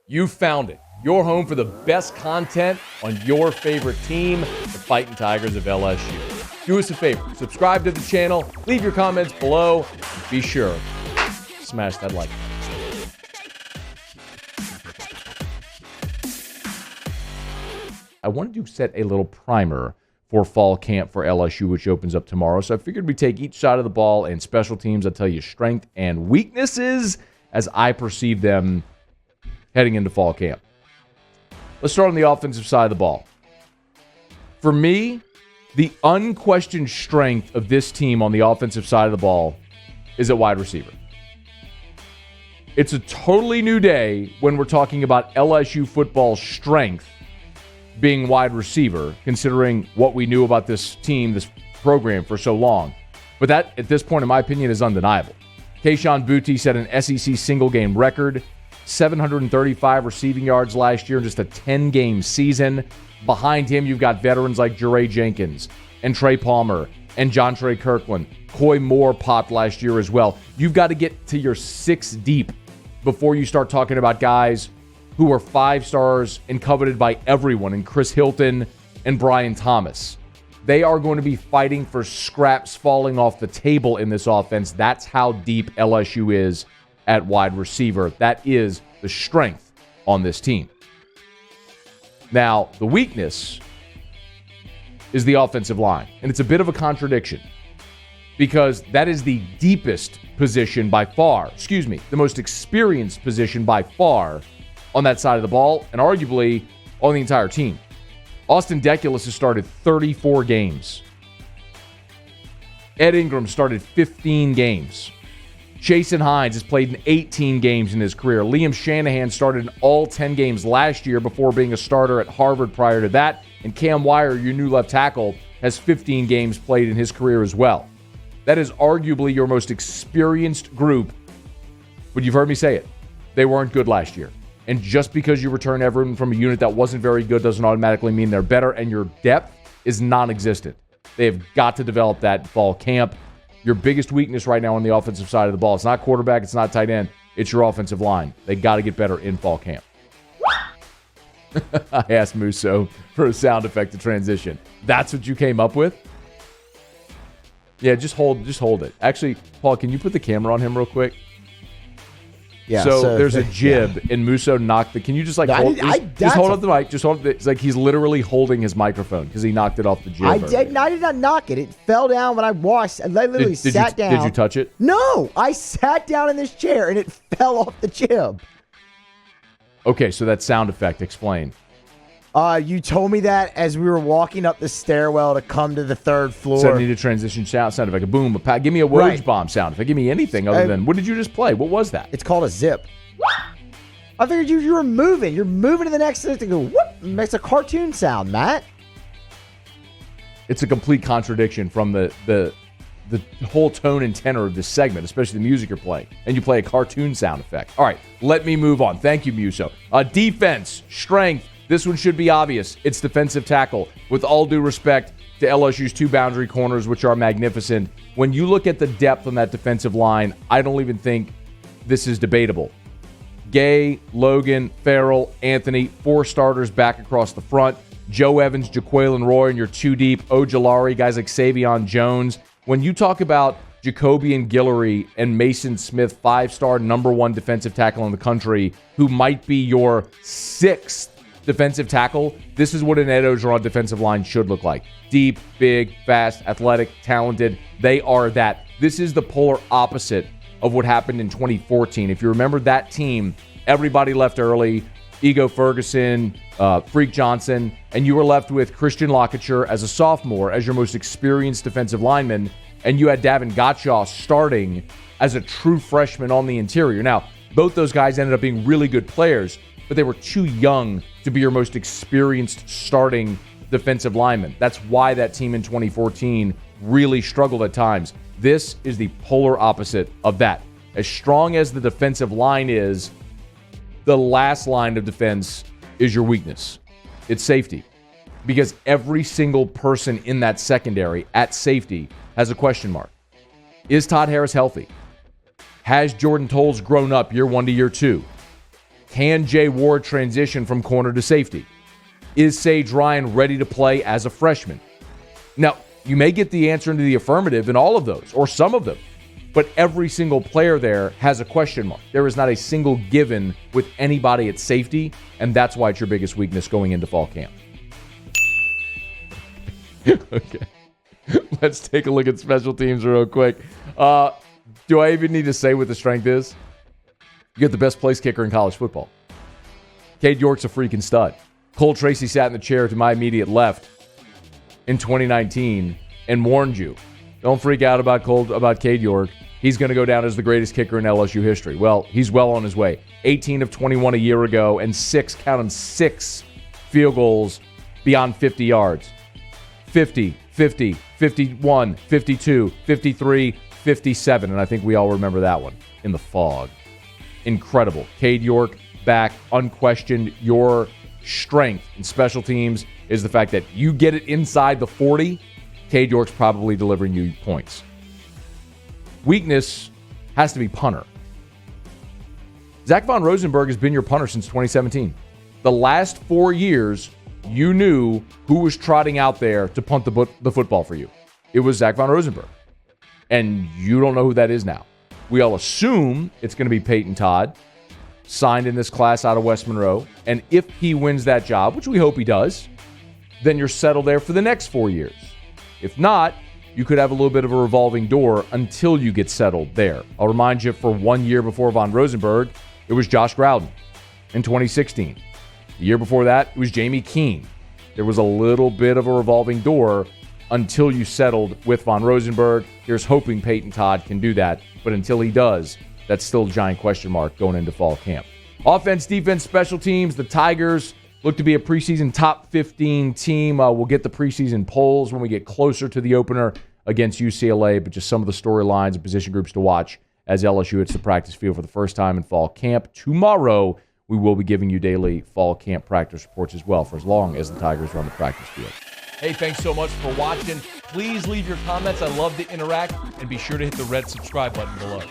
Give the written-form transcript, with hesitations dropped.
You found it. Your home for the best content on your favorite team, the Fighting Tigers of LSU. Do us a favor. Subscribe to the channel. Leave your comments below. Be sure, smash that like button. I wanted to set a little primer for fall camp for LSU, which opens up tomorrow. So I figured we'd take each side of the ball and special teams. I'll tell you strength and weaknesses as I perceive them heading into fall camp. Let's start on the offensive side of the ball. For me, the unquestioned strength of this team on the offensive side of the ball is at wide receiver. It's a totally new day when we're talking about LSU football strength being wide receiver, considering what we knew about this team, this program for so long. But that, at this point, in my opinion, is undeniable. Kayshon Boutte set an SEC single-game record, 735 receiving yards last year in just a 10-game season. Behind him, you've got veterans like Jure Jenkins and Trey Palmer and John Trey Kirkland. Coy Moore popped last year as well. You've got to get to your six deep before you start talking about guys who are 5 stars and coveted by everyone, and Chris Hilton and Brian Thomas. They are going to be fighting for scraps falling off the table in this offense. That's how deep LSU is at wide receiver. That is the strength on this team. Now, the weakness is the offensive line, and it's a bit of a contradiction because that is the deepest position by far, the most experienced position by far on that side of the ball, and arguably on the entire team. Austin Deculus has started 34 games. Ed Ingram started 15 games. Chasen Hines has played in 18 games in his career. Liam Shanahan started in all 10 games last year before being a starter at Harvard prior to that. And Cam Wire, your new left tackle, has 15 games played in his career as well. That is arguably your most experienced group, but you've heard me say it. They weren't good last year. And just because you return everyone from a unit that wasn't very good doesn't automatically mean they're better, and your depth is non-existent. They have got to develop that fall camp. Your biggest weakness right now on the offensive side of the ball, it's not quarterback, it's not tight end, it's your offensive line. They got to get better in fall camp. I asked Musso for a sound effect to transition. That's what you came up with? Yeah, just hold it. Actually, Paul, can you put the camera on him real quick? Yeah, so there's a jib, and Musso knocked the. Can you just hold up the mic? Just hold it. It's like he's literally holding his microphone because he knocked it off the jib. I did not knock it. It fell down when I washed. I literally sat down. Did you touch it? No, I sat down in this chair and it fell off the jib. Okay, so that sound effect. Explain. You told me that as we were walking up the stairwell to come to the third floor. So I need a transition sound effect, a boom, a pat. Give me a Woj bomb sound effect. Give me anything other than, what did you just play? What was that? It's called a zip. I figured you were moving. You're moving to the next thing to go, whoop. It makes a cartoon sound, Matt. It's a complete contradiction from the whole tone and tenor of this segment, especially the music you're playing. And you play a cartoon sound effect. All right, let me move on. Thank you, Musso. Defense, strength. This one should be obvious. It's defensive tackle. With all due respect to LSU's 2 boundary corners, which are magnificent, when you look at the depth on that defensive line, I don't even think this is debatable. Gay, Logan, Farrell, Anthony, 4 starters back across the front. Joe Evans, Jaquelin Roy, and your 2 deep. Ojulari, guys like Savion Jones. When you talk about Jacoby and Guillory and Mason Smith, 5-star number 1 defensive tackle in the country, who might be your 6th defensive tackle, this is what an Ed Orgeron defensive line should look like. Deep, big, fast, athletic, talented. They are that. This is the polar opposite of what happened in 2014. If you remember that team, everybody left early. Ego Ferguson, Freak Johnson, and you were left with Christian Lockature as a sophomore as your most experienced defensive lineman, and you had Davin Gottschall starting as a true freshman on the interior. Now, both those guys ended up being really good players, but they were too young to be your most experienced starting defensive lineman. That's why that team in 2014 really struggled at times. This is the polar opposite of that. As strong as the defensive line is, the last line of defense is your weakness. It's safety. Because every single person in that secondary at safety has a question mark. Is Todd Harris healthy? Has Jordan Tolles grown up year 1 to year 2? Can Jay Ward transition from corner to safety? Is Sage Ryan ready to play as a freshman? Now, you may get the answer into the affirmative in all of those, or some of them, but every single player there has a question mark. There is not a single given with anybody at safety, and that's why it's your biggest weakness going into fall camp. Okay. Let's take a look at special teams real quick. Do I even need to say what the strength is? You get the best place kicker in college football. Cade York's a freaking stud. Cole Tracy sat in the chair to my immediate left in 2019 and warned you, don't freak out about Cade York. He's going to go down as the greatest kicker in LSU history. Well, he's well on his way. 18 of 21 a year ago and 6 field goals beyond 50 yards. 50, 50, 51, 52, 53, 57. And I think we all remember that one in the fog. Incredible. Cade York back, unquestioned. Your strength in special teams is the fact that you get it inside the 40. Cade York's probably delivering you points. Weakness has to be punter. Zach Von Rosenberg has been your punter since 2017. The last 4 years, you knew who was trotting out there to punt the football for you. It was Zach Von Rosenberg. And you don't know who that is now. We all assume it's going to be Peyton Todd, signed in this class out of West Monroe. And if he wins that job, which we hope he does, then you're settled there for the next 4 years. If not, you could have a little bit of a revolving door until you get settled there. I'll remind you, for 1 year before Von Rosenberg, it was Josh Grouden in 2016. The year before that, it was Jamie Keene. There was a little bit of a revolving door until you settled with Von Rosenberg. Here's hoping Peyton Todd can do that. But until he does, that's still a giant question mark going into fall camp. Offense, defense, special teams, the Tigers look to be a preseason top 15 team. We'll get the preseason polls when we get closer to the opener against UCLA, but just some of the storylines and position groups to watch as LSU hits the practice field for the first time in fall camp. Tomorrow, we will be giving you daily fall camp practice reports as well for as long as the Tigers run the practice field. Hey, thanks so much for watching. Please leave your comments. I love to interact, and be sure to hit the red subscribe button below.